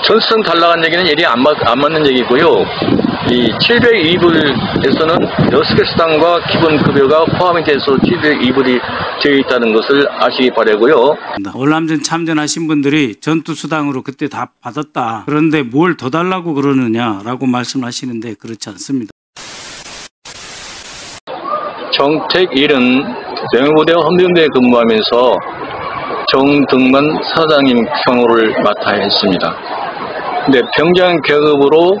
전수성 달라간 얘기는 일이 안 맞는 얘기고요. 이 702불에서는 6개 수당과 기본급여가 포함이 돼서 702불이 되어 있다는 것을 아시기 바라고요. 월남전 참전하신 분들이 전투수당으로 그때 다 받았다. 그런데 뭘 더 달라고 그러느냐라고 말씀하시는데 그렇지 않습니다. 정택일은 명예부대 헌병대에 근무하면서 정등만 사장님 경호를 맡아야 했습니다. 근데 병장 계급으로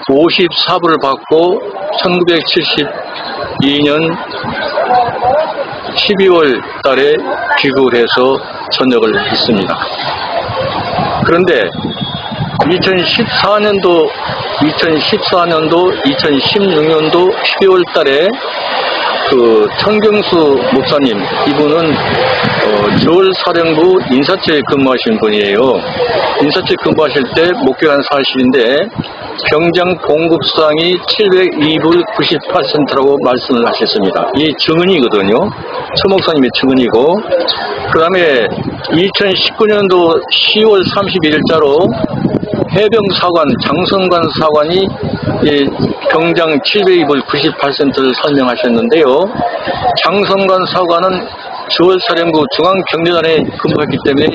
54불을 받고 1972년 12월 달에 귀국을 해서 전역을 했습니다. 그런데 2014년도, 2016년도 12월 달에 천경수 목사님, 이분은 서울사령부 인사처에 근무하신 분이에요. 인사처에 근무하실 때 목격한 사실인데 병장 봉급수당이 702불 98센트라고 말씀을 하셨습니다. 이 증언이거든요. 서 목사님의 증언이고, 그 다음에 2019년도 10월 31일자로 해병사관 장성관 사관이 병장 702불 98센트를 설명하셨는데요. 장성관 사관은 서울사령부 중앙경제단에 근무했기 때문에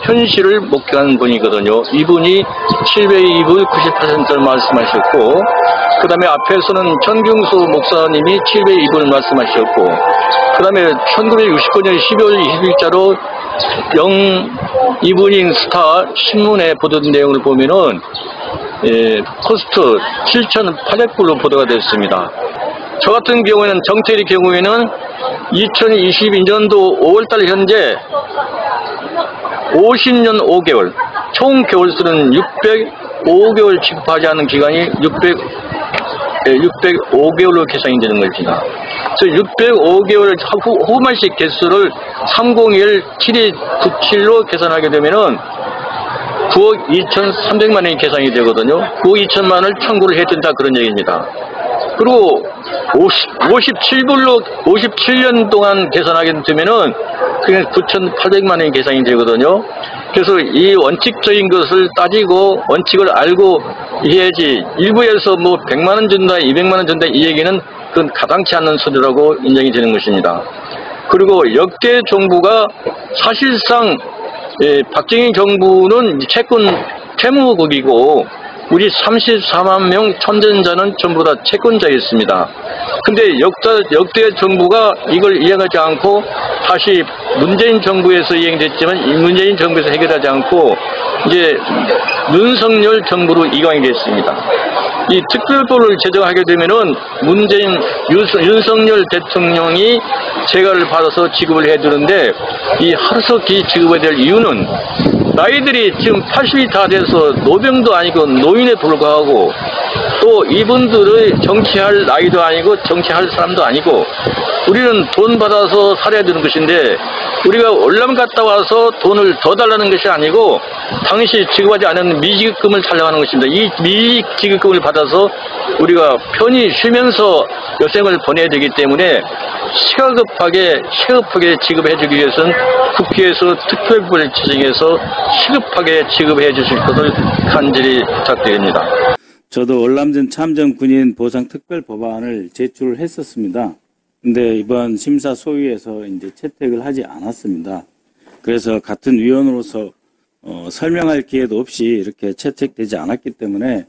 현실을 목격한 분이거든요. 이분이 702불 98센트를 말씀하셨고, 그 다음에 앞에서는 전경수 목사님이 702불 말씀하셨고, 그 다음에 1969년 12월 20일자로 이브닝 스타 신문에 보도된 내용을 보면은 코스트 7,800불로 보도가 됐습니다. 저 같은 경우에는 정태일의 경우에는 2022년도 5월달 현재 50년 5개월, 총 개월수는 605개월 지급하지 않은 기간이 605개월로 계산이 되는 것입니다. 그래서 605개월 후반식 개수를 301-7297로 계산하게 되면은 9억 2,300만 원이 계산이 되거든요. 9억 2천만 원을 청구를 해야 된다, 그런 얘기입니다. 그리고 57년 동안 계산하게 되면은 그게 9,800만 원이 계산이 되거든요. 그래서 이 원칙적인 것을 따지고 원칙을 알고 해야지, 일부에서 뭐 100만 원 준다, 200만 원 준다, 이 얘기는 그건 가당치 않는 소리라고 인정이 되는 것입니다. 그리고 역대 정부가 사실상 박정희 정부는 채권 퇴무국이고 우리 34만 명 참전자는 전부 다 채권자였습니다. 근데 역대 정부가 이걸 이해하지 않고 다시 문재인 정부에서 이행됐지만 이 문재인 정부에서 해결하지 않고 이제 윤석열 정부로 이관이 됐습니다. 이 특별법을 제정하게 되면은 윤석열 대통령이 재가를 받아서 지급을 해주는데, 이 하루속히 지급해야 될 이유는 나이들이 지금 80이 다 돼서 노병도 아니고 노인에 불과하고, 또 이분들의 정치할 나이도 아니고 정치할 사람도 아니고, 우리는 돈 받아서 살아야 되는 것인데 우리가 월남 갔다 와서 돈을 더 달라는 것이 아니고 당시 지급하지 않은 미지급금을 달라는 것입니다. 이 미지급금을 받아서 우리가 편히 쉬면서 여생을 보내야 되기 때문에 시급하게 지급해 주기 위해서는 국회에서 특별법을 제정해서 시급하게 지급해 주실 것을 간절히 부탁드립니다. 저도 월남전 참전 군인 보상 특별 법안을 제출을 했었습니다. 근데 이번 심사소위에서 이제 채택을 하지 않았습니다. 그래서 같은 위원으로서 설명할 기회도 없이 이렇게 채택되지 않았기 때문에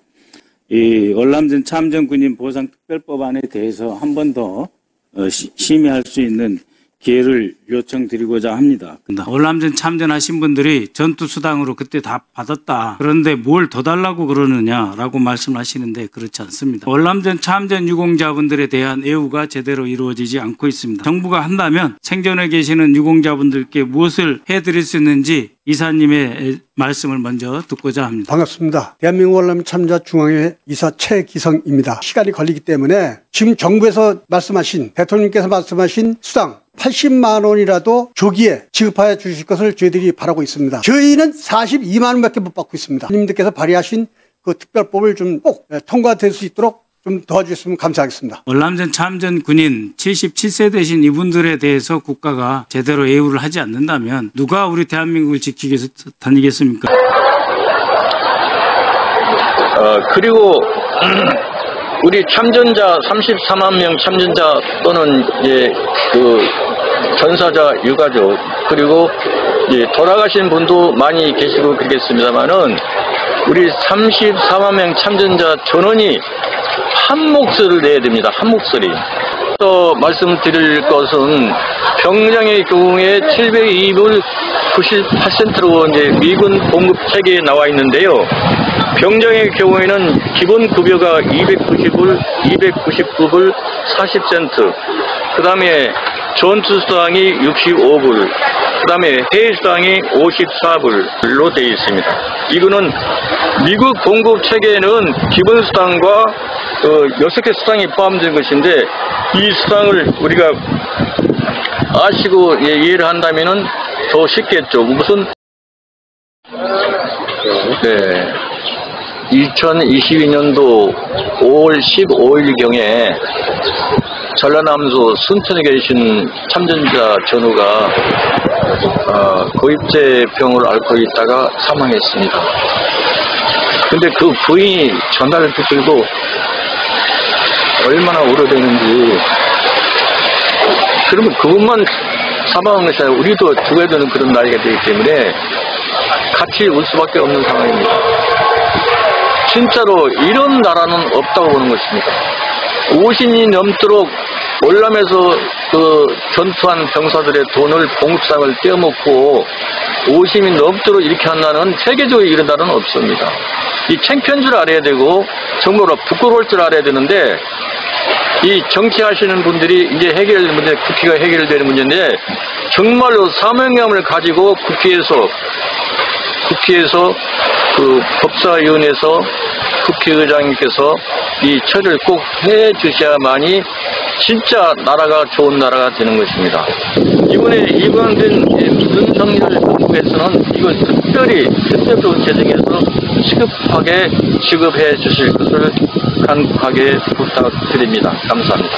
이 월남전 참전 군인 보상 특별 법안에 대해서 한 번 더 심의할 수 있는 기회를 요청드리고자 합니다. 월남전 참전하신 분들이 전투수당으로 그때 다 받았다. 그런데 뭘 더 달라고 그러느냐라고 말씀하시는데 그렇지 않습니다. 월남전 참전 유공자분들에 대한 애우가 제대로 이루어지지 않고 있습니다. 정부가 한다면 생존해 계시는 유공자분들께 무엇을 해드릴 수 있는지 이사님의 말씀을 먼저 듣고자 합니다. 반갑습니다. 대한민국 월남 참자 중앙회 이사 최기성입니다. 시간이 걸리기 때문에 지금 정부에서 말씀하신, 대통령께서 말씀하신 수당 80만 원이라도 조기에 지급하여 주실 것을 저희들이 바라고 있습니다. 저희는 42만 원밖에 못 받고 있습니다. 님들께서 발의하신 그 특별법을 좀 꼭 통과될 수 있도록 좀 도와주셨으면 감사하겠습니다. 월남전 참전 군인 77세 되신 이분들에 대해서 국가가 제대로 예우를 하지 않는다면 누가 우리 대한민국을 지키기 위해서 다니겠습니까? 그리고 우리 참전자 34만 명 참전자 또는 그 전사자 유가족 그리고 돌아가신 분도 많이 계시고 그러겠습니다만은 우리 34만 명 참전자 전원이 한 목소리를 내야 됩니다. 한 목소리. 또 말씀드릴 것은 병장의 경우에 702불 98센트로 이제 미군 봉급 체계에 나와 있는데요. 병장의 경우에는 기본 급여가 299불 40센트, 그 다음에 전투수당이 65불, 그 다음에 해수당이 54불로 되어 있습니다. 이거는 미국 봉급 체계에는 기본 수당과 6개 수당이 포함된 것인데 이 수당을 우리가 아시고 이해를 한다면은 더 쉽겠죠. 무슨 2022년도 5월 15일경에 전라남도 순천에 계신 참전자 전우가 고입제병을 앓고 있다가 사망했습니다. 근데 그 부인이 전화를 붙들고 얼마나 우려되는지. 그러면 그것만 사망한 것이 아니라 우리도 죽어야 되는 그런 나이가 되기 때문에 같이 울 수밖에 없는 상황입니다. 진짜로 이런 나라는 없다고 보는 것입니다. 50년이 넘도록 월남에서 그 전투한 병사들의 돈을 봉급상을 떼어먹고 50년이 넘도록 이렇게 한다는 세계적으로 이런 나라는 없습니다. 이 창피한 줄 알아야 되고 정말로 부끄러울 줄 알아야 되는데 이 정치하시는 분들이 이제 해결될 문제, 국회가 해결되는 문제인데 정말로 사명감을 가지고 국회에서 그 법사위원회에서 국회의장님께서 이 처리를 꼭 해 주셔야만이 진짜 나라가 좋은 나라가 되는 것입니다. 이번에 입안된 윤석열 정부에서는 이걸 특별히 재정에서 시급하게 지급해 주실 것을 간곡하게 부탁드립니다. 감사합니다.